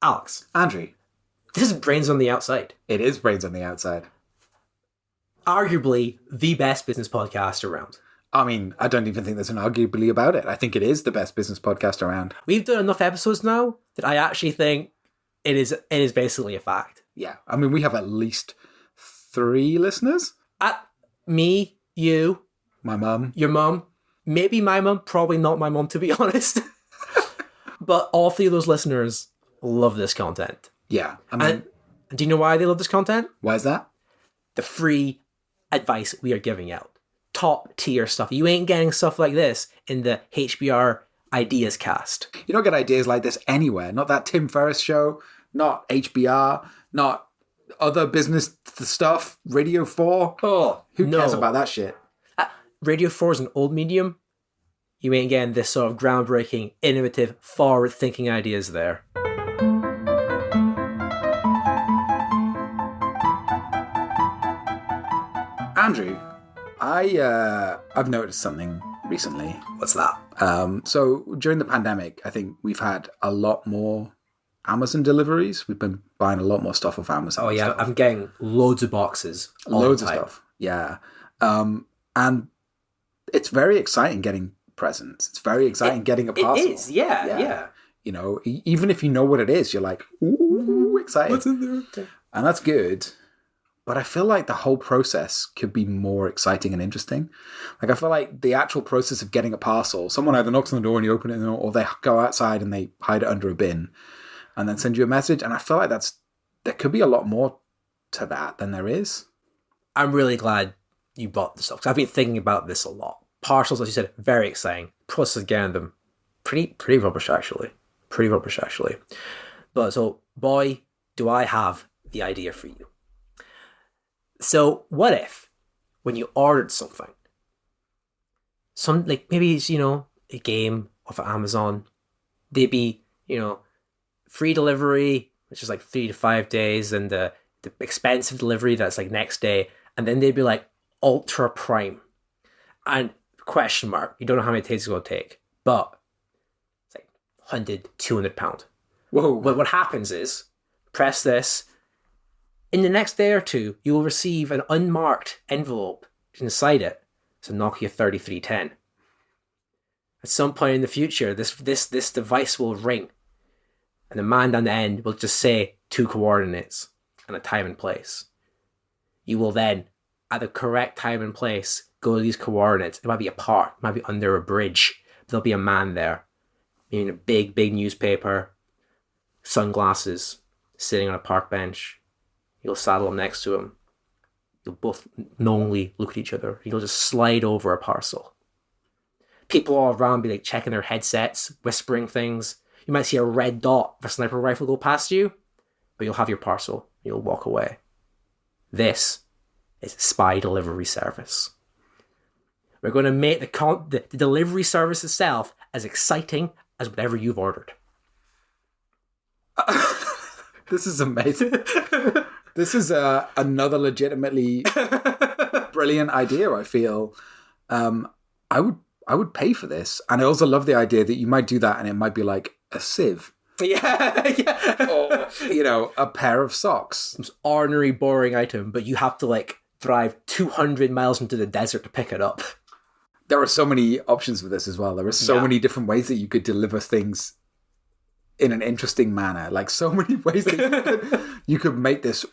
Alex, Andrew. this is Brains on the Outside. It is Brains on the Outside. Arguably the best business podcast around. I mean, I don't even think there's an arguably about it. I think it is the best business podcast around. We've done enough episodes now that I actually think it is basically a fact. Yeah. I mean, we have at least 3 listeners. Me, you, My mum. your mum, maybe my mum, probably not my mum to be honest. But all 3 of those listeners love this content. Yeah. I mean, And do you know why they love this content? why is that? The free advice we are giving out. Top tier stuff. You ain't getting stuff like this in the HBR Ideas cast. You don't get ideas like this anywhere. Not that Tim Ferriss show, not HBR, not other business stuff, Radio 4. Oh, Who cares about that shit? Radio 4 is an old medium. You ain't getting this sort of groundbreaking, innovative, forward-thinking ideas there. Andrew, I've noticed something recently. What's that? So during the pandemic, I think we've had a lot more Amazon deliveries. We've been buying a lot more stuff off Amazon. Oh yeah, stuff. I'm getting loads of boxes. Loads of stuff. Yeah. And it's very exciting getting presents. It's very exciting getting a parcel. It is, yeah. You know, even if you know what it is, you're like, ooh, excited. What's in there? And that's good. But I feel like the whole process could be more exciting and interesting. Like, I feel like the actual process of getting a parcel, someone either knocks on the door and you open it, or they go outside and they hide it under a bin and then send you a message. And I feel like there could be a lot more to that than there is. I'm really glad you bought this stuff because I've been thinking about this a lot. Parcels, as you said, very exciting. Process of getting them, pretty rubbish actually. But so, boy, do I have the idea for you. So, what if when you ordered something, maybe it's, a game off of Amazon, they'd be, free delivery, which is like 3 to 5 days, and the expensive delivery that's like next day, and then they'd be like ultra prime and question mark. You don't know how many days it's going to take, but it's like £100-200. Whoa. But what happens is, press this. In the next day or two, you will receive an unmarked envelope. Inside it, it's a Nokia 3310. At some point in the future, this device will ring, and the man down the end will just say 2 coordinates and a time and place. You will then, at the correct time and place, go to these coordinates. It might be a park, it might be under a bridge. There'll be a man there, in a big newspaper, sunglasses, sitting on a park bench. You'll saddle him next to him. You'll both knowingly look at each other. You'll just slide over a parcel. People all around be like checking their headsets, whispering things. You might see a red dot of a sniper rifle go past you, but you'll have your parcel. You'll walk away. This is a spy delivery service. We're going to make the delivery service itself as exciting as whatever you've ordered. This is amazing. This is another legitimately brilliant idea, I feel. I would pay for this. And I also love the idea that you might do that and it might be like a sieve. Yeah. Or, a pair of socks. Some ordinary, boring item, but you have to drive 200 miles into the desert to pick it up. There are so many options for this as well. There are so many different ways that you could deliver things in an interesting manner. Like, so many ways that you could make this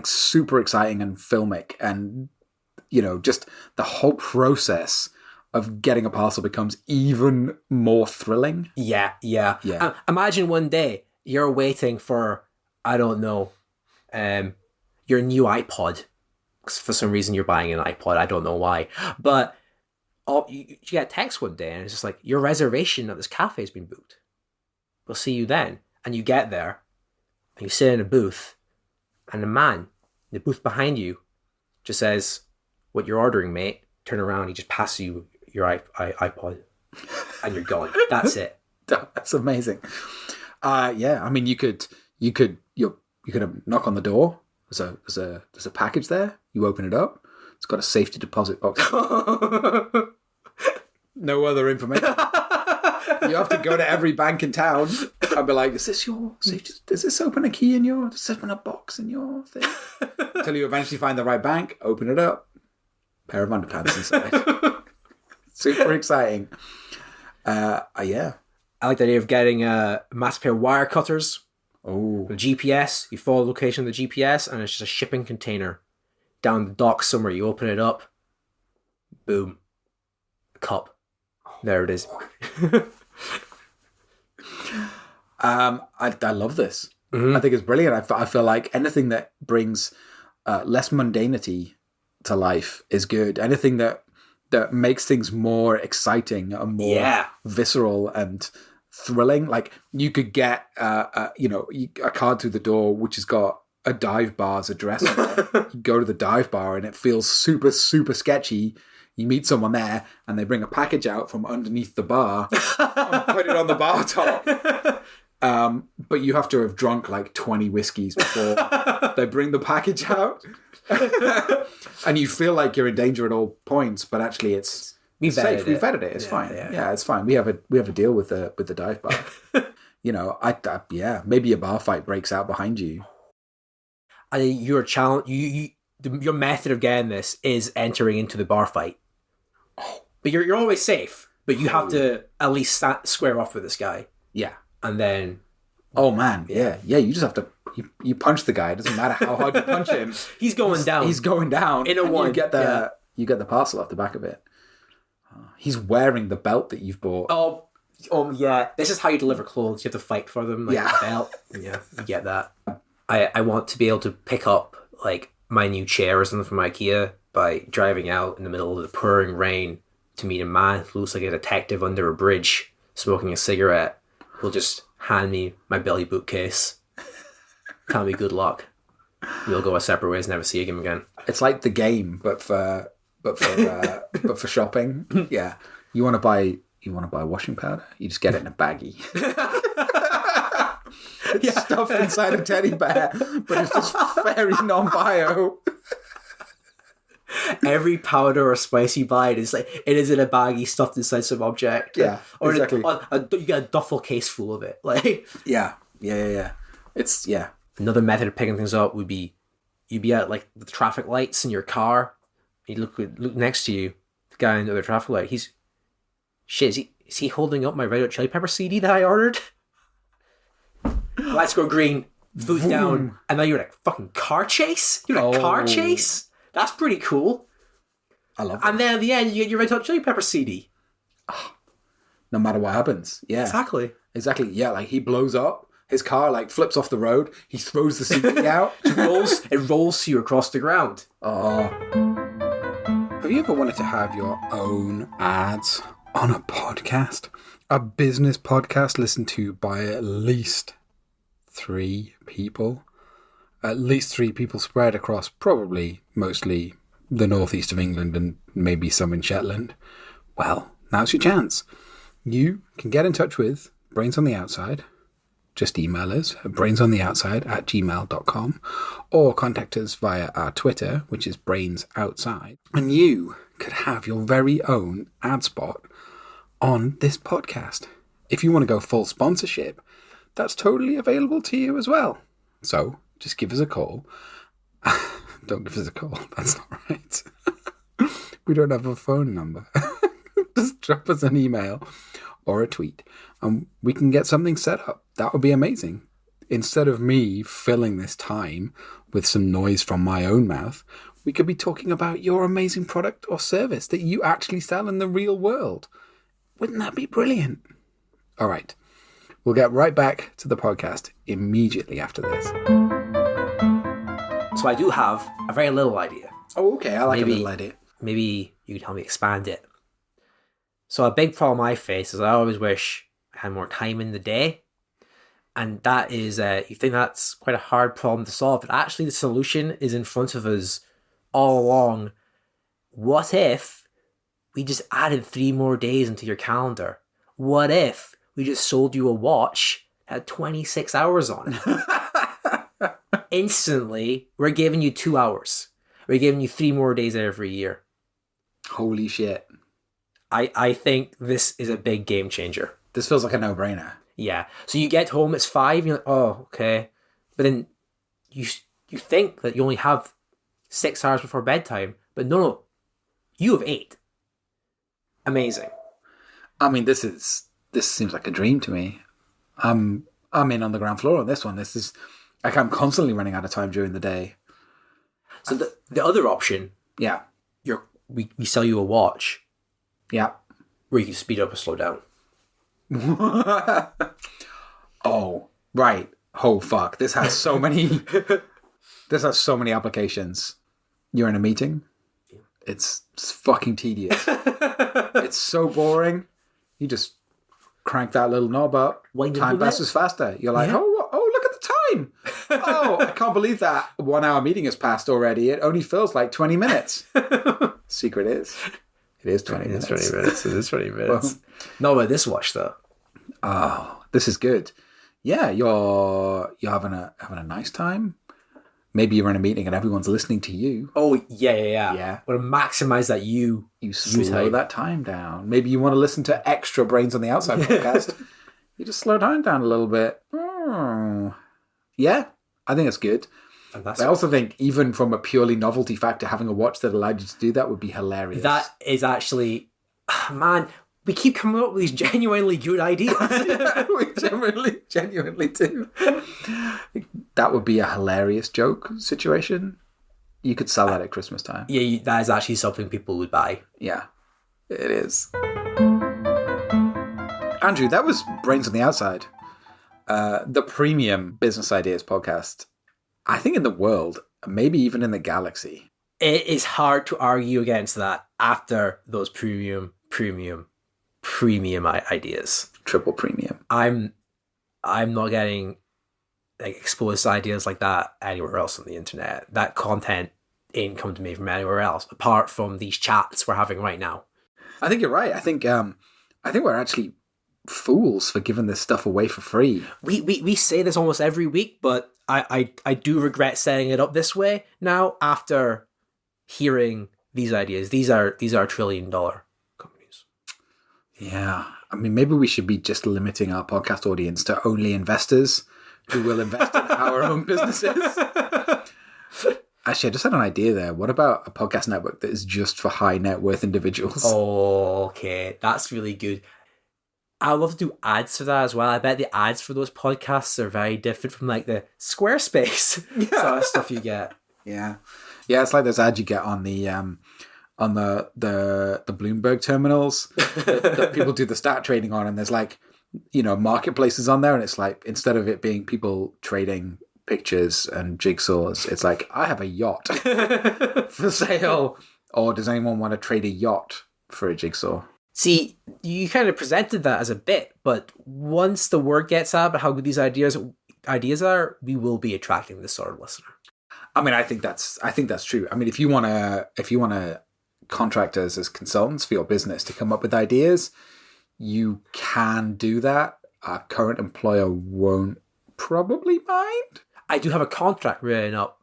super exciting and filmic, and just the whole process of getting a parcel becomes even more thrilling. Yeah. Imagine one day you're waiting for, I don't know, your new iPod. For some reason you're buying an iPod, I don't know why, but you get a text one day and it's just like, your reservation at this cafe has been booked. We'll see you then. And you get there, and you sit in a booth, and the man in the booth behind you just says, "What you're ordering, mate?" Turn around, he just passes you your iPod, and you're gone. That's it. That's amazing. Yeah, I mean, you could knock on the door. There's a package there. You open it up. It's got a safety deposit box. No other information. You have to go to every bank in town and be like, is this open a key in your, does this open a box in your thing? Until you eventually find the right bank, open it up, pair of underpants inside. Super exciting. Yeah. I like the idea of getting a massive pair of wire cutters. Oh. The GPS, you follow the location of the GPS, and it's just a shipping container down the dock somewhere. You open it up, boom, a cup. There it is. I love this. I think it's brilliant. I feel like anything that brings less mundanity to life is good. Anything that makes things more exciting and more visceral and thrilling. Like you could get a card through the door which has got a dive bar's address on it. You go to the dive bar and it feels super, super sketchy. You meet someone there and they bring a package out from underneath the bar and put it on the bar top. But you have to have drunk like 20 whiskeys before they bring the package out. And you feel like you're in danger at all points, but actually it's safe. We vetted it. It's fine. Yeah, it's fine. We have a deal with the dive bar. Maybe a bar fight breaks out behind you. I think your challenge, your method of getting this is entering into the bar fight. But you're always safe. But you have to at least square off with this guy. Yeah. And then... Oh, man. Yeah. You just have to... You punch the guy. It doesn't matter how hard you punch him. He's going down. He's going down. In a one. You get the parcel off the back of it. He's wearing the belt that you've bought. Oh, yeah. This is how you deliver clothes. You have to fight for them. Like a belt. Yeah, you get that. I want to be able to pick up like my new chair or something from IKEA by driving out in the middle of the pouring rain to meet a man who looks like a detective under a bridge smoking a cigarette. Will just hand me my belly bootcase. Tell me good luck. We'll go our separate ways, never see him again. It's like the game, but for shopping. Yeah, you want to buy washing powder? You just get it in a baggie. It's stuffed inside a teddy bear, but it's just very non-bio. Every powder or spice you buy, it is in a baggie stuffed inside some object. Yeah, or exactly. You get a duffel case full of it. Like yeah. It's Another method of picking things up would be you'd be at like the traffic lights in your car. You look next to you, the guy under the traffic light. Is he holding up my Red Hot Chili Pepper CD that I ordered? Let's go green. Foot down, and now you're in a fucking car chase. You're in a car chase. That's pretty cool. I love that. And then at the end, you get your Red Hot Chili Pepper CD. No matter what happens. Yeah. Exactly. Yeah, like he blows up. His car like flips off the road. He throws the CD out. It rolls you across the ground. Oh. Have you ever wanted to have your own ads on a podcast? A business podcast listened to by at least 3 people? At least 3 people spread across probably mostly the northeast of England and maybe some in Shetland. Well, now's your chance. You can get in touch with Brains on the Outside. Just email us at brainsontheoutside@gmail.com or contact us via our Twitter, which is brainsoutside. And you could have your very own ad spot on this podcast. If you want to go full sponsorship, that's totally available to you as well. So just give us a call. Don't give us a call. That's not right. We don't have a phone number. Just drop us an email or a tweet and we can get something set up. That would be amazing. Instead of me filling this time with some noise from my own mouth, we could be talking about your amazing product or service that you actually sell in the real world. Wouldn't that be brilliant? All right. We'll get right back to the podcast immediately after this. So I do have a very little idea. Oh, okay. I like a little idea. Maybe you can help me expand it. So a big problem I face is I always wish I had more time in the day. And that is, you think that's quite a hard problem to solve, but actually the solution is in front of us all along. What if we just added 3 more days into your calendar? What if we just sold you a watch that had 26 hours on it? Instantly, we're giving you 2 hours. We're giving you 3 more days every year. Holy shit. I think this is a big game changer. This feels like a no-brainer. Yeah. So you get home, it's 5, you're like, oh, okay. But then you think that you only have 6 hours before bedtime, but no, you have 8. Amazing. I mean, this seems like a dream to me. I'm in on the ground floor on this one. This is like I'm constantly running out of time during the day. So the other option, Yeah. we sell you a watch Yeah. where you can speed up or slow down. Oh, right. Oh, fuck. This has so many applications. You're in a meeting. It's fucking tedious. It's so boring. You just crank that little knob up. Time passes faster. You're like, oh, look at the time. Oh, I can't believe that 1 hour meeting has passed already. It only feels like 20 minutes. Secret is, it is 20 minutes. It is 20 minutes. Not with this watch, though. Oh, this is good. Yeah, you're having a nice time. Maybe you're in a meeting and everyone's listening to you. Oh, yeah. Yeah. Want to maximize that you slow that time down. Maybe you want to listen to extra Brains on the Outside podcast. You just slow time down a little bit. Oh. Yeah, I think it's good. I also think even from a purely novelty factor, having a watch that allowed you to do that would be hilarious. That is actually, man, we keep coming up with these genuinely good ideas. Yeah, we genuinely do. That would be a hilarious joke situation. You could sell that at Christmas time. Yeah, that is actually something people would buy. Yeah, it is. Andrew, that was Brains on the Outside. The premium business ideas podcast. I think in the world, maybe even in the galaxy. It is hard to argue against that after those premium ideas. Triple premium. I'm not getting like exposed to ideas like that anywhere else on the internet. That content ain't come to me from anywhere else apart from these chats we're having right now. I think you're right. I think we're actually fools for giving this stuff away for free. We say this almost every week, but I do regret setting it up this way now after hearing these ideas. These are $1 trillion companies. Yeah. I mean, maybe we should be just limiting our podcast audience to only investors who will invest in our own businesses. Actually, I just had an idea there. What about a podcast network that is just for high net worth individuals? Oh, okay. That's really good. I love to do ads for that as well. I bet the ads for those podcasts are very different from like the Squarespace sort of stuff you get. Yeah. Yeah, it's like those ads you get on the Bloomberg terminals that people do the stat trading on, and there's like, marketplaces on there, and it's like instead of it being people trading pictures and jigsaws, it's like, I have a yacht for sale, or does anyone want to trade a yacht for a jigsaw? See, you kind of presented that as a bit, but once the word gets out about how good these ideas are, we will be attracting this sort of listener. I mean, I think that's true. I mean, if you want to contract us as consultants for your business to come up with ideas, you can do that. Our current employer won't probably mind. I do have a contract written up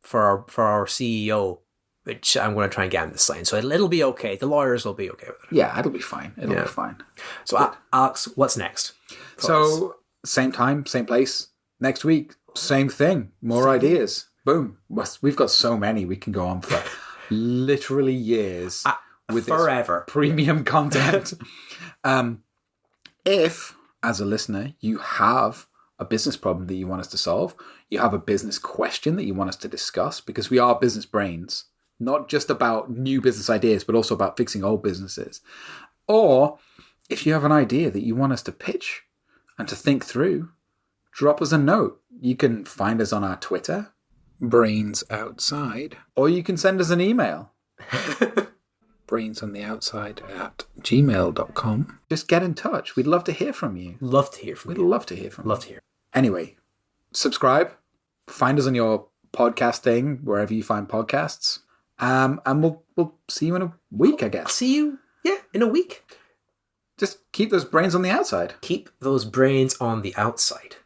for our CEO, which I'm going to try and get him to sign. So it'll be okay. The lawyers will be okay with it. Yeah, it'll be fine. It'll be fine. So Alex, what's next? So same time, same place. Next week, same thing. More ideas. Boom. We've got so many. We can go on for literally years with forever. This premium content. If, as a listener, you have a business problem that you want us to solve, you have a business question that you want us to discuss, because we are business brains, not just about new business ideas, but also about fixing old businesses. Or if you have an idea that you want us to pitch and to think through, drop us a note. You can find us on our Twitter, Brains Outside, or you can send us an email, brainsontheoutside@gmail.com. Just get in touch. We'd love to hear from you. We'd love to hear from you. Anyway, subscribe. Find us on your podcast thing, wherever you find podcasts. And we'll see you in a week, I guess. See you, in a week. Just keep those brains on the outside. Keep those brains on the outside.